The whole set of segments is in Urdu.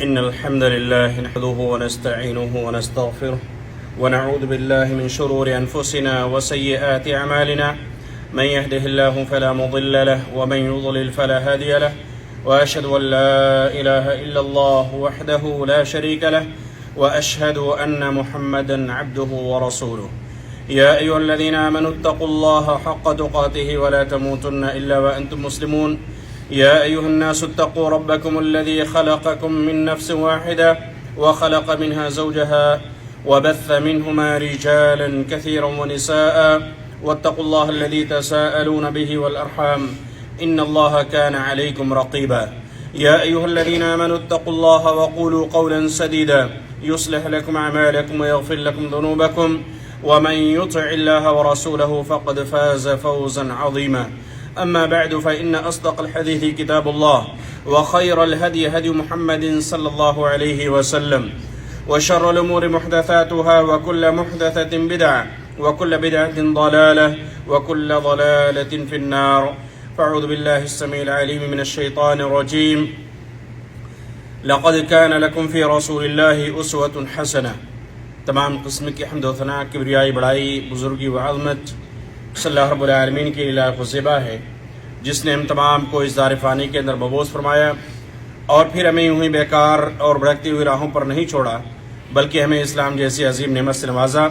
إن الحمد لله نحمده ونستعينه ونستغفره ونعوذ بالله من شرور أنفسنا وسيئات أعمالنا من يهده الله فلا مضل له ومن يضلل فلا هادي له وأشهد أن لا إله إلا الله وحده لا شريك له وأشهد أن محمدا عبده ورسوله يا أيها الذين آمنوا اتقوا الله حق تقاته ولا تموتن إلا وأنتم مسلمون يا أيها الناس اتقوا ربكم الذي خلقكم من نفس واحدة وخلق منها زوجها وبث منهما رجالا كثيرا ونساء واتقوا الله الذي تساءلون به والأرحام إن الله كان عليكم رقيبا يا أيها الذين آمنوا اتقوا الله وقولوا قولا سديدا يصلح لكم أعمالكم ويغفر لكم ذنوبكم ومن يطع الله ورسوله فقد فاز فوزا عظيما أما بعد فإن أصدق الحديث كتاب الله وخير الهدي هدي محمد صلى الله عليه وسلم وشر الأمور محدثاتها وكل محدثة بدعة وكل بدعة ضلالة وكل ضلالة في النار فأعوذ بالله السميع العليم من الشيطان الرجيم لقد كان لكم في رسول الله أسوة حسنة تمام قسم کی حمد و ثنا کبریائی بڑائی بزرگی و عظمت صلی اللہ رب العالمین کے لائق و زیبا ہے جس نے ہم تمام کو اس دار فانی کے اندر مبعوث فرمایا اور پھر ہمیں یوں ہی بیکار اور بھٹکتی ہوئی راہوں پر نہیں چھوڑا بلکہ ہمیں اسلام جیسی عظیم نعمت سے نوازا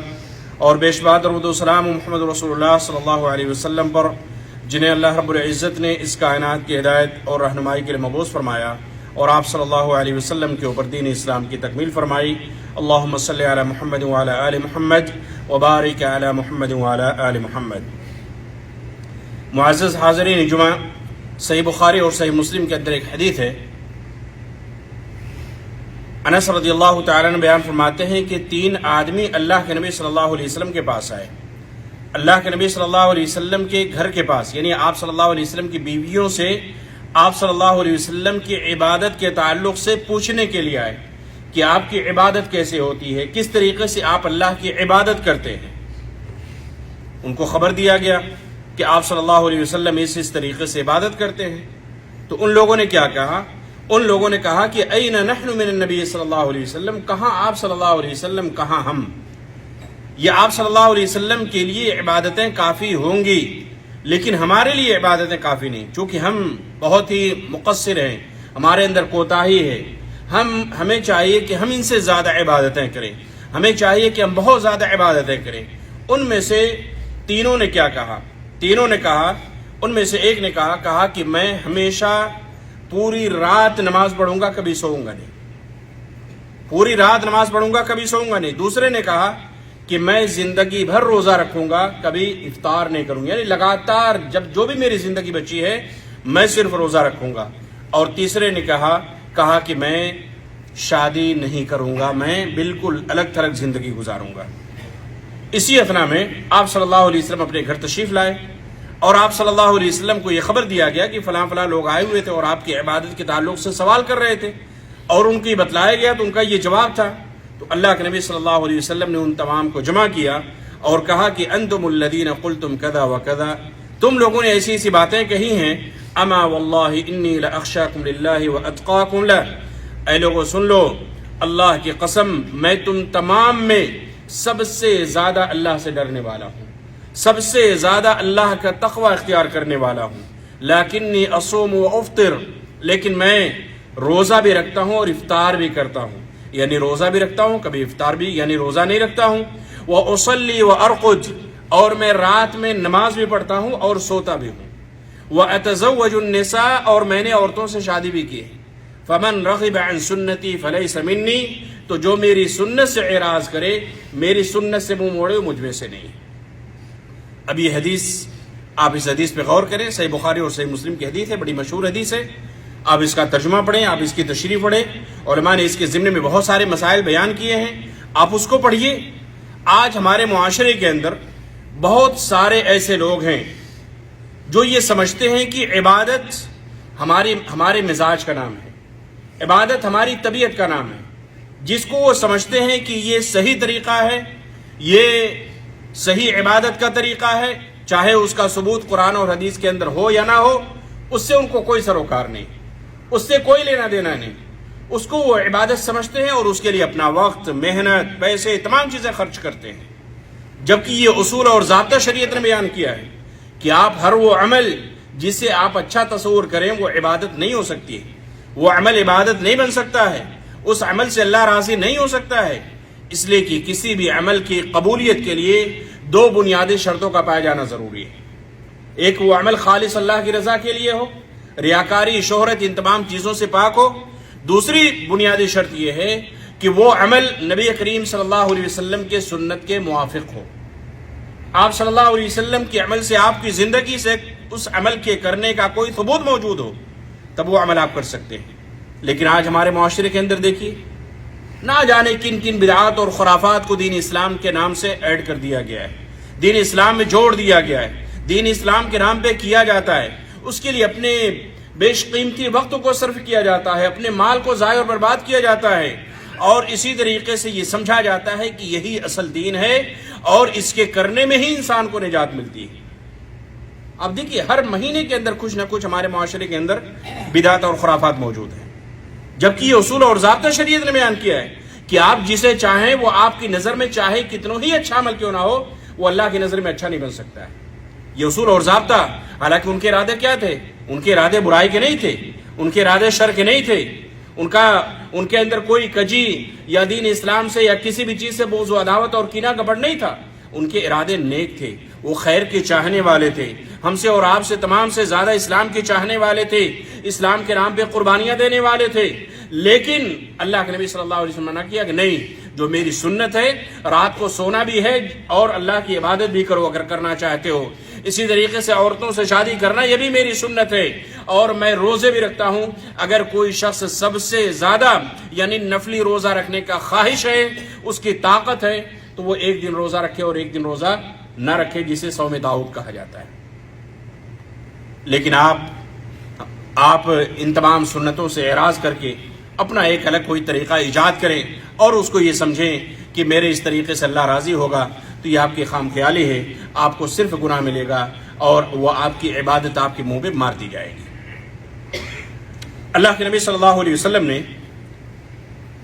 اور بے شبہ درود و سلام محمد رسول اللہ صلی اللہ علیہ وسلم پر جنہیں اللہ رب العزت نے اس کائنات کی ہدایت اور رہنمائی کے لیے مبعوث فرمایا اور آپ صلی اللہ علیہ وسلم کے اوپر دین اسلام کی تکمیل فرمائی اللہم صلی علی محمد وعلی آل محمد وبارک علی محمد وعلی آل محمد۔ معزز حاضرین جمعہ، صحیح بخاری اور صحیح مسلم کے اندر ایک حدیث ہے۔ انس رضی اللہ تعالیٰ عنہ بیان فرماتے ہیں کہ 3 آدمی اللہ کے نبی صلی اللہ علیہ وسلم کے پاس آئے، اللہ کے نبی صلی اللہ علیہ وسلم کے گھر کے پاس، یعنی آپ صلی اللہ علیہ وسلم کی بیویوں سے آپ صلی اللہ علیہ وسلم کی عبادت کے تعلق سے پوچھنے کے لیے آئے کہ آپ کی عبادت کیسے ہوتی ہے، کس طریقے سے آپ اللہ کی عبادت کرتے ہیں۔ ان کو خبر دیا گیا کہ آپ صلی اللہ علیہ وسلم اس طریقے سے عبادت کرتے ہیں۔ تو ان لوگوں نے کیا کہا؟ ان لوگوں نے کہا کہ این نحن من النبی صلی اللہ علیہ وسلم، کہاں آپ صلی اللہ علیہ وسلم، کہاں ہم؟ یہ آپ صلی اللہ علیہ وسلم کے لیے عبادتیں کافی ہوں گی لیکن ہمارے لیے عبادتیں کافی نہیں، چونکہ ہم بہت ہی مقصر ہیں، ہمارے اندر کوتاہی ہے، ہمیں چاہیے کہ ہم ان سے زیادہ عبادتیں کریں، ہمیں چاہیے کہ ہم بہت زیادہ عبادتیں کریں۔ ان میں سے تینوں نے کیا کہا؟ تینوں نے کہا، ان میں سے ایک نے کہا کہ میں ہمیشہ پوری رات نماز پڑھوں گا، کبھی سوؤں گا نہیں، پوری رات نماز پڑھوں گا، کبھی سوؤں گا نہیں۔ دوسرے نے کہا کہ میں زندگی بھر روزہ رکھوں گا، کبھی افطار نہیں کروں گا، یعنی لگاتار جو بھی میری زندگی بچی ہے میں صرف روزہ رکھوں گا۔ اور تیسرے نے کہا کہ میں شادی نہیں کروں گا، میں بالکل الگ تھلگ زندگی گزاروں گا۔ اسی اثنا میں آپ صلی اللہ علیہ وسلم اپنے گھر تشریف لائے اور آپ صلی اللہ علیہ وسلم کو یہ خبر دیا گیا کہ فلاں فلاں لوگ آئے ہوئے تھے اور آپ کی عبادت کے تعلق سے سوال کر رہے تھے، اور ان کو یہ بتلایا گیا تو ان کا یہ جواب تھا۔ تو اللہ کے نبی صلی اللہ علیہ وسلم نے ان تمام کو جمع کیا اور کہا کہ انتم الذین قلتم کذا وکذا، تم لوگوں نے ایسی ایسی باتیں کہی ہیں، اما واللہ انی لاخشاکم للہ واتقاکم لہ، اے لوگوں سن لو، اللہ کی قسم میں تم تمام میں سب سے زیادہ اللہ سے ڈرنے والا ہوں، سب سے زیادہ اللہ کا تقوی اختیار کرنے والا ہوں، لیکنی اصوم و افطر، لیکن میں روزہ بھی رکھتا ہوں اور افطار بھی کرتا ہوں، یعنی روزہ بھی رکھتا ہوں کبھی افطار بھی، یعنی روزہ نہیں رکھتا ہوں، وَأُصَلِّي وَأَرْقُدْ، اور میں رات میں نماز بھی پڑھتا ہوں اور سوتا بھی ہوں، وَأَتَزَوَّجُ النِّسَاءَ، اور میں نے عورتوں سے شادی بھی کی ہے، فَمَنْ رَغِبَ عَنْ سُنَّتِي فَلَيْسَ مِنِّي، تو جو میری سنت سے اعراض کرے، میری سنت سے منہ موڑے، مجھ میں سے نہیں۔ اب یہ حدیث، آپ اس حدیث پہ غور کریں، صحیح بخاری اور صحیح مسلم کی حدیث ہے، بڑی مشہور حدیث ہے، آپ اس کا ترجمہ پڑھیں، آپ اس کی تشریح پڑھیں، علماء نے اس کے ضمن میں بہت سارے مسائل بیان کیے ہیں، آپ اس کو پڑھیے۔ آج ہمارے معاشرے کے اندر بہت سارے ایسے لوگ ہیں جو یہ سمجھتے ہیں کہ عبادت ہمارے مزاج کا نام ہے، عبادت ہماری طبیعت کا نام ہے، جس کو وہ سمجھتے ہیں کہ یہ صحیح طریقہ ہے، یہ صحیح عبادت کا طریقہ ہے، چاہے اس کا ثبوت قرآن اور حدیث کے اندر ہو یا نہ ہو، اس سے ان کو کوئی سروکار نہیں، اس سے کوئی لینا دینا نہیں۔ اس کو وہ عبادت سمجھتے ہیں اور اس کے لیے اپنا وقت، محنت، پیسے، تمام چیزیں خرچ کرتے ہیں، جبکہ یہ اصول اور ضابطہ شریعت نے بیان کیا ہے کہ آپ ہر وہ عمل جسے آپ اچھا تصور کریں وہ عبادت نہیں ہو سکتی ہے، وہ عمل عبادت نہیں بن سکتا ہے، اس عمل سے اللہ راضی نہیں ہو سکتا ہے، اس لیے کہ کسی بھی عمل کی قبولیت کے لیے دو بنیادی شرطوں کا پایا جانا ضروری ہے۔ ایک وہ عمل خالص اللہ کی رضا کے لیے ہو، ریاکاری، شہرت، ان تمام چیزوں سے پاک ہو۔ دوسری بنیادی شرط یہ ہے کہ وہ عمل نبی کریم صلی اللہ علیہ وسلم کے سنت کے موافق ہو، آپ صلی اللہ علیہ وسلم کے عمل سے، آپ کی زندگی سے اس عمل کے کرنے کا کوئی ثبوت موجود ہو، تب وہ عمل آپ کر سکتے ہیں۔ لیکن آج ہمارے معاشرے کے اندر دیکھیے، نہ جانے کن کن بدعات اور خرافات کو دین اسلام کے نام سے ایڈ کر دیا گیا ہے، دین اسلام میں جوڑ دیا گیا ہے، دین اسلام کے نام پہ کیا جاتا ہے، اس کے لیے اپنے بیش قیمتی وقت کو صرف کیا جاتا ہے، اپنے مال کو ضائع اور برباد کیا جاتا ہے، اور اسی طریقے سے یہ سمجھا جاتا ہے کہ یہی اصل دین ہے اور اس کے کرنے میں ہی انسان کو نجات ملتی ہے۔ اب دیکھیے، ہر مہینے کے اندر کچھ نہ کچھ ہمارے معاشرے کے اندر بدعات اور خرافات موجود ہیں، جبکہ یہ اصول اور ضابطہ شریعت نے بیان کیا ہے کہ آپ جسے چاہیں وہ آپ کی نظر میں چاہے کتنا ہی اچھا عمل کیوں نہ ہو، وہ اللہ کی نظر میں اچھا نہیں بن سکتا ہے۔ یہ اصول اور ضابطہ، حالانکہ ان کے ارادے کیا تھے؟ ان کے ارادے برائی کے نہیں تھے، ان کے ارادے شر کے نہیں تھے، ان کے اندر کوئی کجی یا دین اسلام سے یا کسی بھی چیز سے بغض و عداوت اور کینہ کپٹ نہیں تھا، ان کے ارادے نیک تھے، وہ خیر کے چاہنے والے تھے، ہم سے اور آپ سے تمام سے زیادہ اسلام کے چاہنے والے تھے، اسلام کے نام پہ قربانیاں دینے والے تھے۔ لیکن اللہ کے نبی صلی اللہ علیہ وسلم نے منع کیا کہ نہیں، جو میری سنت ہے، رات کو سونا بھی ہے اور اللہ کی عبادت بھی کرو اگر کرنا چاہتے ہو، اسی طریقے سے عورتوں سے شادی کرنا یہ بھی میری سنت ہے، اور میں روزے بھی رکھتا ہوں۔ اگر کوئی شخص سب سے زیادہ یعنی نفلی روزہ رکھنے کا خواہش ہے، اس کی طاقت ہے، تو وہ ایک دن روزہ رکھے اور ایک دن روزہ نہ رکھے، جسے صوم داؤد کہا جاتا ہے۔ لیکن آپ ان تمام سنتوں سے اعراض کر کے اپنا ایک الگ کوئی طریقہ ایجاد کریں اور اس کو یہ سمجھیں کہ میرے اس طریقے سے اللہ راضی ہوگا، تو یہ آپ کی خام خیالی ہے، آپ کو صرف گناہ ملے گا اور وہ آپ کی عبادت آپ کے منہ پہ مار دی جائے گی۔ اللہ کے نبی صلی اللہ علیہ وسلم نے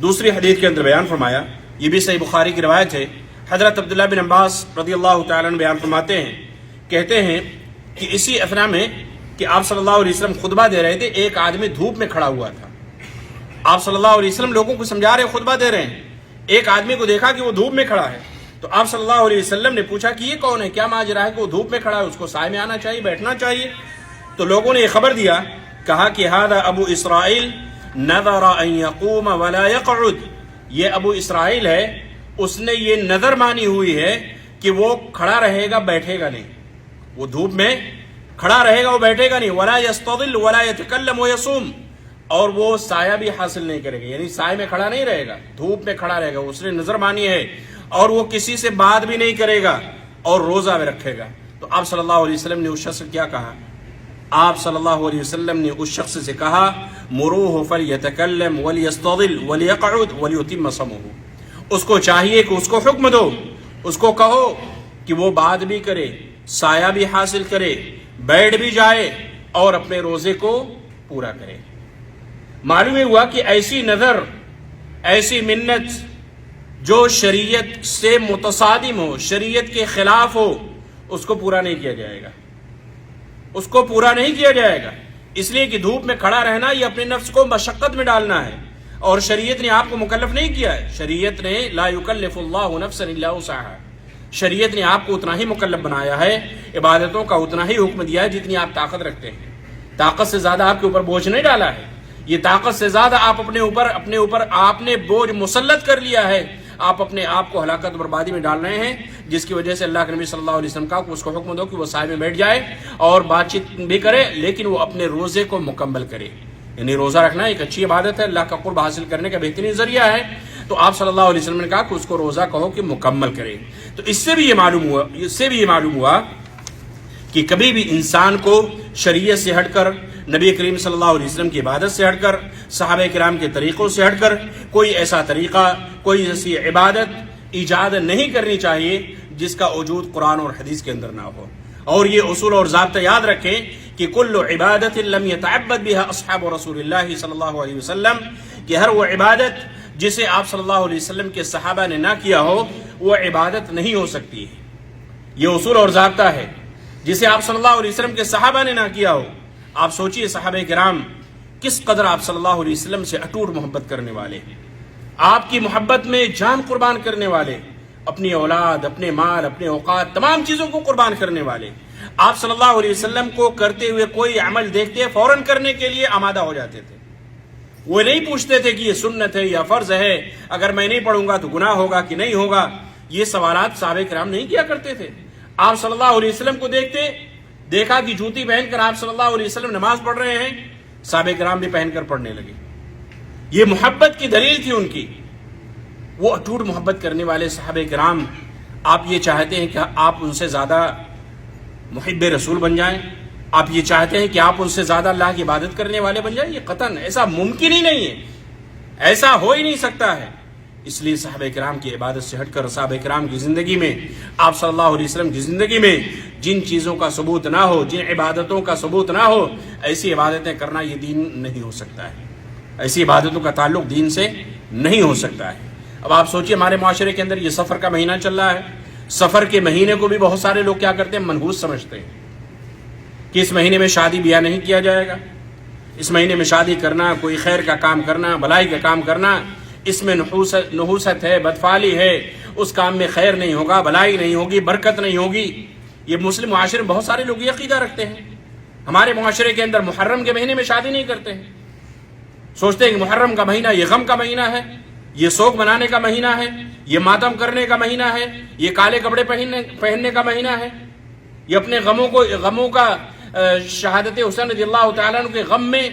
دوسری حدیث کے اندر بیان فرمایا، یہ بھی صحیح بخاری کی روایت ہے، حضرت عبداللہ بن عباس رضی اللہ تعالیٰ عنہ بیان فرماتے ہیں، کہتے ہیں کہ اسی اثنا میں کہ آپ صلی اللہ علیہ وسلم خطبہ دے رہے تھے، ایک آدمی دھوپ میں کھڑا ہوا تھا، آپ صلی اللہ علیہ وسلم لوگوں کو سمجھا رہے، خطبہ دے رہے ہیں، ایک آدمی کو دیکھا کہ وہ دھوپ میں کھڑا ہے، تو آپ صلی اللہ علیہ وسلم نے پوچھا کہ یہ کون ہے، کیا ماجرا ہے کہ وہ دھوپ میں کھڑا ہے، اس کو سائے میں آنا چاہیے، بیٹھنا چاہیے؟ تو لوگوں نے یہ خبر دیا، کہا کہ ھذا ابو اسرائیل نذر ان یقوم ولا یقعد، یہ ابو اسرائیل ہے، اس نے یہ نظر مانی ہوئی ہے کہ وہ کھڑا رہے گا، بیٹھے گا نہیں، وہ دھوپ میں کھڑا رہے گا، وہ بیٹھے گا نہیں، ولا یستظل ولا یتکلم ویصوم، اور وہ سایہ بھی حاصل نہیں کرے گا، یعنی سائے میں کھڑا نہیں رہے گا، دھوپ میں کھڑا رہے گا، اس نے نظر مانی ہے، اور وہ کسی سے بات بھی نہیں کرے گا اور روزہ بھی رکھے گا۔ تو آپ صلی اللہ علیہ وسلم نے اس شخص سے کیا کہا؟ آپ صلی اللہ علیہ وسلم نے اس شخص سے کہا، مروہ فلیتکلم ولیستظل ولیقعد ولیتم صومہ، اس کو چاہیے کہ اس کو حکم دو، اس کو کہو کہ وہ بات بھی کرے، سایہ بھی حاصل کرے، بیٹھ بھی جائے اور اپنے روزے کو پورا کرے۔ معلوم ہوا کہ ایسی نظر، ایسی منت جو شریعت سے متصادم ہو، شریعت کے خلاف ہو، اس کو پورا نہیں کیا جائے گا، اس کو پورا نہیں کیا جائے گا، اس لیے کہ دھوپ میں کھڑا رہنا یہ اپنے نفس کو مشقت میں ڈالنا ہے، اور شریعت نے آپ کو مکلف نہیں کیا ہے، شریعت نے لا یکلف اللہ نفسا الا وسعہا، شریعت نے آپ کو اتنا ہی مکلف بنایا ہے، عبادتوں کا اتنا ہی حکم دیا ہے جتنی آپ طاقت رکھتے ہیں، طاقت سے زیادہ آپ کے اوپر بوجھ نہیں ڈالا ہے، یہ طاقت سے زیادہ آپ اپنے اوپر آپ نے بوجھ مسلط کر لیا ہے، آپ اپنے آپ کو ہلاکت بربادی میں ڈال رہے ہیں، جس کی وجہ سے اللہ کے نبی صلی اللہ علیہ وسلم کا اس کو حکم دو کہ وہ سائے میں بیٹھ جائے اور بات چیت بھی کرے، لیکن وہ اپنے روزے کو مکمل کرے، یعنی روزہ رکھنا ایک اچھی عبادت ہے، اللہ کا قرب حاصل کرنے کا بہترین ذریعہ ہے، تو آپ صلی اللہ علیہ وسلم نے کہا کہ اس کو روزہ کہو کہ مکمل کرے۔ تو اس سے بھی یہ معلوم ہوا کہ کبھی بھی انسان کو شریعت سے ہٹ کر، نبی کریم صلی اللہ علیہ وسلم کی عبادت سے ہٹ کر، صحابہ کرام کے طریقوں سے ہٹ کر کوئی ایسا طریقہ، کوئی ایسی عبادت ایجاد نہیں کرنی چاہیے جس کا وجود قرآن اور حدیث کے اندر نہ ہو۔ اور یہ اصول اور ضابطہ یاد رکھیں کہ کل عبادت لم يتعبد بها اصحاب رسول اللہ صلی اللہ علیہ وسلم، کہ ہر وہ عبادت جسے آپ صلی اللہ علیہ وسلم کے صحابہ نے نہ کیا ہو وہ عبادت نہیں ہو سکتی ہے۔ یہ اصول اور ضابطہ ہے، جسے آپ صلی اللہ علیہ وسلم کے صحابہ نے نہ کیا ہو۔ آپ سوچئے صحابہ کرام کس قدر آپ صلی اللہ علیہ وسلم سے اٹوٹ محبت کرنے والے، آپ کی محبت میں جان قربان کرنے والے، اپنی اولاد، اپنے مال، اپنے اوقات، تمام چیزوں کو قربان کرنے والے۔ آپ صلی اللہ علیہ وسلم کو کرتے ہوئے کوئی عمل دیکھتے فوراً کرنے کے لیے آمادہ ہو جاتے تھے۔ وہ نہیں پوچھتے تھے کہ یہ سنت ہے یا فرض ہے، اگر میں نہیں پڑھوں گا تو گناہ ہوگا کہ نہیں ہوگا۔ یہ سوالات صحابہ کرام نہیں کیا کرتے تھے۔ آپ صلی اللہ علیہ وسلم کو دیکھا کہ جوتی پہن کر آپ صلی اللہ علیہ وسلم نماز پڑھ رہے ہیں، صحابہ کرام بھی پہن کر پڑھنے لگے۔ یہ محبت کی دلیل تھی ان کی، وہ اٹوٹ محبت کرنے والے صحابہ کرام۔ آپ یہ چاہتے ہیں کہ آپ ان سے زیادہ محب رسول بن جائیں؟ آپ یہ چاہتے ہیں کہ آپ ان سے زیادہ اللہ کی عبادت کرنے والے بن جائیں؟ یہ قطعاً ایسا ممکن ہی نہیں ہے، ایسا ہو ہی نہیں سکتا ہے۔ اس لیے صحابہ کرام کی عبادت سے ہٹ کر صحابہ کرام کی زندگی میں، آپ صلی اللہ علیہ وسلم کی زندگی میں جن چیزوں کا ثبوت نہ ہو، جن عبادتوں کا ثبوت نہ ہو، ایسی عبادتیں کرنا یہ دین نہیں ہو سکتا ہے، ایسی عبادتوں کا تعلق دین سے نہیں ہو سکتا ہے۔ اب آپ سوچئے ہمارے معاشرے کے اندر یہ سفر کا مہینہ چل رہا ہے، سفر کے مہینے کو بھی بہت سارے لوگ کیا کرتے ہیں، منحوس سمجھتے ہیں کہ اس مہینے میں شادی بیاہ نہیں کیا جائے گا، اس مہینے میں شادی کرنا، کوئی خیر کا کام کرنا، بھلائی کا کام کرنا، اس میں نحوست ہے، بدفعلی ہے، اس کام میں خیر نہیں ہوگا، بھلائی نہیں ہوگی، برکت نہیں ہوگی۔ یہ مسلم معاشرے میں بہت سارے لوگ یہ عقیدہ رکھتے ہیں۔ ہمارے معاشرے کے اندر محرم کے مہینے میں شادی نہیں کرتے ہیں، سوچتے ہیں کہ محرم کا مہینہ یہ غم کا مہینہ ہے، یہ سوگ منانے کا مہینہ ہے، یہ ماتم کرنے کا مہینہ ہے، یہ کالے کپڑے پہننے کا مہینہ ہے، یہ اپنے غموں کا شہادت حسین رضی اللہ تعالیٰ عنہ کے غم میں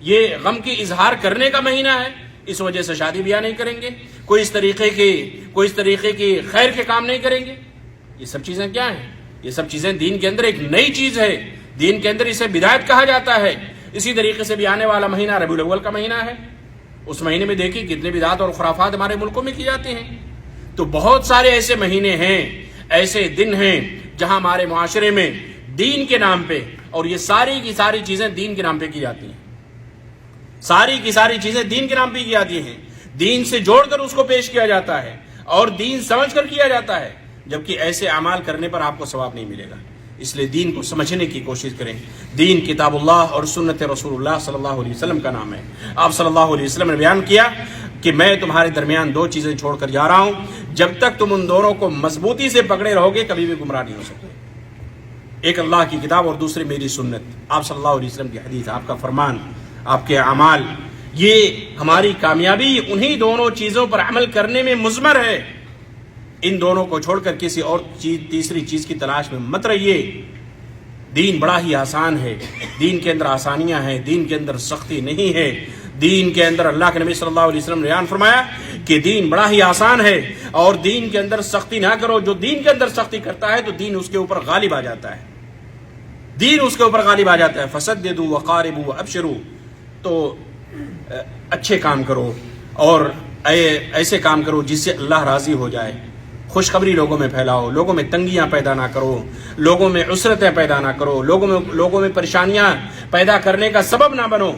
یہ غم کی اظہار کرنے کا مہینہ ہے، اس وجہ سے شادی بیاہ نہیں کریں گے، کوئی اس طریقے کی خیر کے کام نہیں کریں گے۔ یہ سب چیزیں کیا ہیں؟ یہ سب چیزیں دین کے اندر ایک نئی چیز ہے، دین کے اندر اسے بدعت کہا جاتا ہے۔ اسی طریقے سے بھی آنے والا مہینہ ربیع الاول کا مہینہ ہے، اس مہینے میں دیکھیں کتنے بدعات اور خرافات ہمارے ملکوں میں کی جاتی ہیں۔ تو بہت سارے ایسے مہینے ہیں، ایسے دن ہیں جہاں ہمارے معاشرے میں دین کے نام پہ، اور یہ ساری کی ساری چیزیں دین کے نام پہ کی جاتی ہیں، ساری کی ساری چیزیں دین کے نام پہ کی جاتی ہیں، دین سے جوڑ کر اس کو پیش کیا جاتا ہے اور دین سمجھ کر کیا جاتا ہے، جبکہ ایسے اعمال کرنے پر آپ کو ثواب نہیں ملے گا۔ اس لیے دین کو سمجھنے کی کوشش کریں۔ دین کتاب اللہ اور سنت رسول اللہ صلی اللہ علیہ وسلم کا نام ہے۔ آپ صلی اللہ علیہ وسلم نے بیان کیا کہ میں تمہارے درمیان دو چیزیں چھوڑ کر جا رہا ہوں، جب تک تم ان دونوں کو مضبوطی سے پکڑے رہو گے کبھی بھی گمراہ نہیں ہو سکتے۔ ایک اللہ کی کتاب اور دوسری میری سنت، آپ صلی اللہ علیہ وسلم کی حدیث، آپ کا فرمان، آپ کے اعمال۔ یہ ہماری کامیابی انہی دونوں چیزوں پر عمل کرنے میں مضمر ہے۔ ان دونوں کو چھوڑ کر کسی اور تیسری چیز کی تلاش میں مت رہیے۔ دین بڑا ہی آسان ہے، دین کے اندر آسانیاں ہیں، دین کے اندر سختی نہیں ہے۔ دین کے اندر اللہ کے نبی صلی اللہ علیہ وسلم نے بیان فرمایا کہ دین بڑا ہی آسان ہے، اور دین کے اندر سختی نہ کرو۔ جو دین کے اندر سختی کرتا ہے تو دین اس کے اوپر غالب آ جاتا ہے، دین اس کے اوپر غالب آ جاتا ہے۔ فسددوا وقاربوا وابشروا، تو اچھے کام کرو اور ایسے کام کرو جس سے اللہ راضی ہو جائے۔ خوشخبری لوگوں میں پھیلاؤ، لوگوں میں تنگیاں پیدا نہ کرو، لوگوں میں عسرتیں پیدا نہ کرو، لوگوں میں پریشانیاں پیدا کرنے کا سبب نہ بنو۔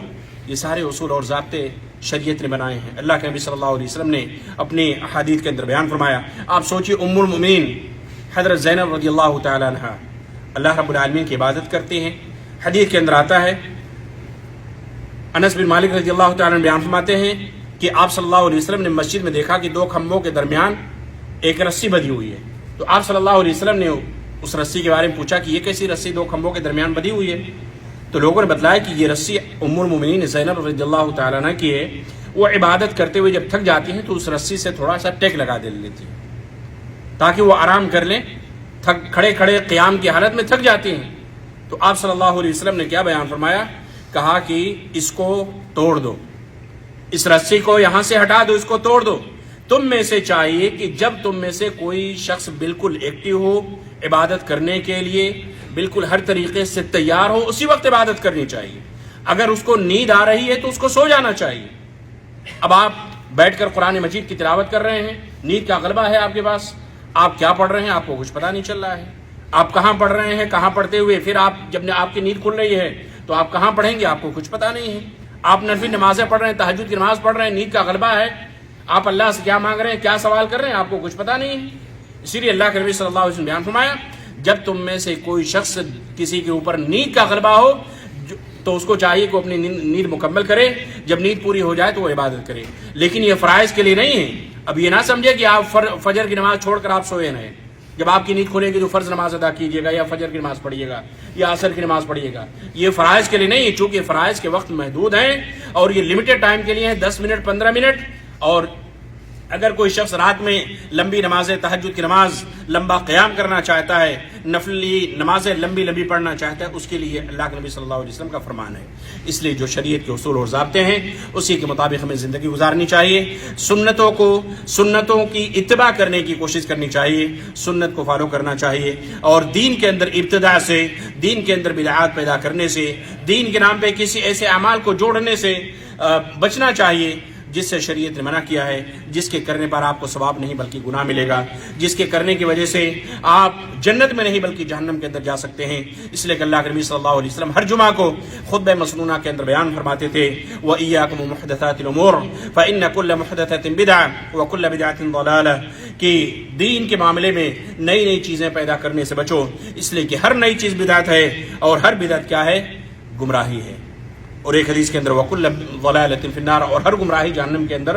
یہ سارے اصول اور ضابطے شریعت نے بنائے ہیں، اللہ کے نبی صلی اللہ علیہ وسلم نے اپنی احادیث کے اندر بیان فرمایا۔ آپ سوچئے ام المؤمنین حضرت زینب رضی اللہ تعالی عنہا اللہ رب العالمین کی عبادت کرتے ہیں۔ حدیث کے اندر آتا ہے، انس بن مالک رضی اللہ تعالی عنہ بیان فرماتے ہیں کہ آپ صلی اللہ علیہ وسلم نے مسجد میں دیکھا کہ دو کھمبوں کے درمیان ایک رسی بدھی ہوئی ہے۔ تو آپ صلی اللہ علیہ وسلم نے اس رسی کے بارے میں پوچھا کہ یہ کیسی رسی دو کھمبوں کے درمیان بدھی ہوئی ہے؟ تو لوگوں نے بتلایا کہ یہ رسی ام المؤمنین زینب رضی اللہ تعالیٰ عنہ کی ہے۔ وہ عبادت کرتے ہوئے جب تھک جاتی ہیں تو اس رسی سے تھوڑا سا ٹیک لگا دے لیتی ہیں تاکہ وہ آرام کر لیں، کھڑے کھڑے قیام کی حالت میں تھک جاتی ہیں۔ تو آپ صلی اللہ علیہ وسلم نے کیا بیان فرمایا؟ کہا کہ اس کو توڑ دو، اس رسی کو یہاں سے ہٹا دو، اس کو توڑ دو۔ تم میں سے چاہیے کہ جب تم میں سے کوئی شخص بالکل ایکٹیو ہو عبادت کرنے کے لیے، بالکل ہر طریقے سے تیار ہو، اسی وقت عبادت کرنی چاہیے۔ اگر اس کو نیند آ رہی ہے تو اس کو سو جانا چاہیے۔ اب آپ بیٹھ کر قرآن مجید کی تلاوت کر رہے ہیں، نیند کا غلبہ ہے آپ کے پاس، آپ کیا پڑھ رہے ہیں آپ کو کچھ پتہ نہیں چل رہا ہے، آپ کہاں پڑھ رہے ہیں، کہاں پڑھتے ہوئے، پھر آپ جب آپ کی نیند کھل رہی ہے تو آپ کہاں پڑھیں گے، آپ کو کچھ پتہ نہیں ہے. آپ نفلی نمازیں پڑھ رہے ہیں، تہجد کی نماز پڑھ رہے ہیں، نیند کا غلبہ ہے، آپ اللہ سے کیا مانگ رہے ہیں، کیا سوال کر رہے ہیں، آپ کو کچھ پتہ نہیں ہے. اسی لیے اللہ کے نبی صلی اللہ علیہ وسلم بیان فرمایا، جب تم میں سے کوئی شخص کسی کے اوپر نیند کا غلبہ ہو تو اس کو چاہیے کہ اپنی نیند مکمل کرے، جب نیند پوری ہو جائے تو وہ عبادت کرے. لیکن یہ فرائض کے لیے نہیں ہے. اب یہ نہ سمجھے کہ آپ فجر کی نماز چھوڑ کر آپ سوئے رہیں. جب آپ کی نیند کھلے گی تو فرض نماز ادا کیجیے گا، یا فجر کی نماز پڑھیے گا، یا عصر کی نماز پڑھیے گا. یہ فرائض کے لیے نہیں ہے، چونکہ فرائض کے وقت محدود ہیں اور یہ لمیٹڈ ٹائم کے لیے ہیں، 10 منٹ 15 منٹ. اور اگر کوئی شخص رات میں لمبی نمازیں، تہجد کی نماز، لمبا قیام کرنا چاہتا ہے، نفلی نمازیں لمبی پڑھنا چاہتا ہے، اس کے لیے اللہ کے نبی صلی اللہ علیہ وسلم کا فرمان ہے. اس لیے جو شریعت کے اصول اور ضابطے ہیں اسی کے مطابق ہمیں زندگی گزارنی چاہیے. سنتوں کی اتباع کرنے کی کوشش کرنی چاہیے، سنت کو فالو کرنا چاہیے، اور دین کے اندر ابتداء سے، دین کے اندر بدعات پیدا کرنے سے، دین کے نام پہ کسی ایسے اعمال کو جوڑنے سے بچنا چاہیے جس سے شریعت نے منع کیا ہے، جس کے کرنے پر آپ کو ثواب نہیں بلکہ گناہ ملے گا، جس کے کرنے کی وجہ سے آپ جنت میں نہیں بلکہ جہنم کے اندر جا سکتے ہیں. اس لیے کہ اللہ کے نبی صلی اللہ علیہ وسلم ہر جمعہ کو خطبہ مسنونہ کے اندر بیان فرماتے تھے، وَإِيَّاكُمْ وَمُحْدَثَاتِ الْأُمُورِ فَإِنَّ كُلَّ مُحْدَثَةٍ بِدْعَةٌ وَكُلَّ بِدْعَةٍ ضَلَالَةٌ، کہ دین کے معاملے میں نئی چیزیں پیدا کرنے سے بچو، اس لیے کہ ہر نئی چیز بدعت ہے اور ہر بدعت کیا ہے، گمراہی ہے. اور ایک حدیث کے اندر وَكُلَّ ضَلَالَةٍ فِي النَّارِ، اور ہر گمراہی جہنم کے اندر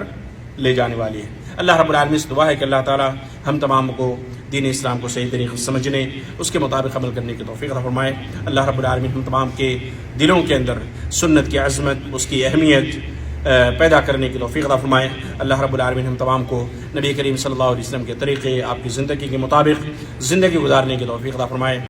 لے جانے والی ہے. اللہ رب العالمین سے دعا ہے کہ اللہ تعالی ہم تمام کو دین اسلام کو صحیح طریقے سے سمجھنے، اس کے مطابق عمل کرنے کی توفیق عطا فرمائے. اللہ رب العالمین ہم تمام کے دلوں کے اندر سنت کی عظمت، اس کی اہمیت پیدا کرنے کی توفیق عطا فرمائے. اللہ رب العالمین ہم تمام کو نبی کریم صلی اللہ علیہ وسلم کے طریقے، آپ کی زندگی کے مطابق زندگی گزارنے کی توفیق عطا فرمائے.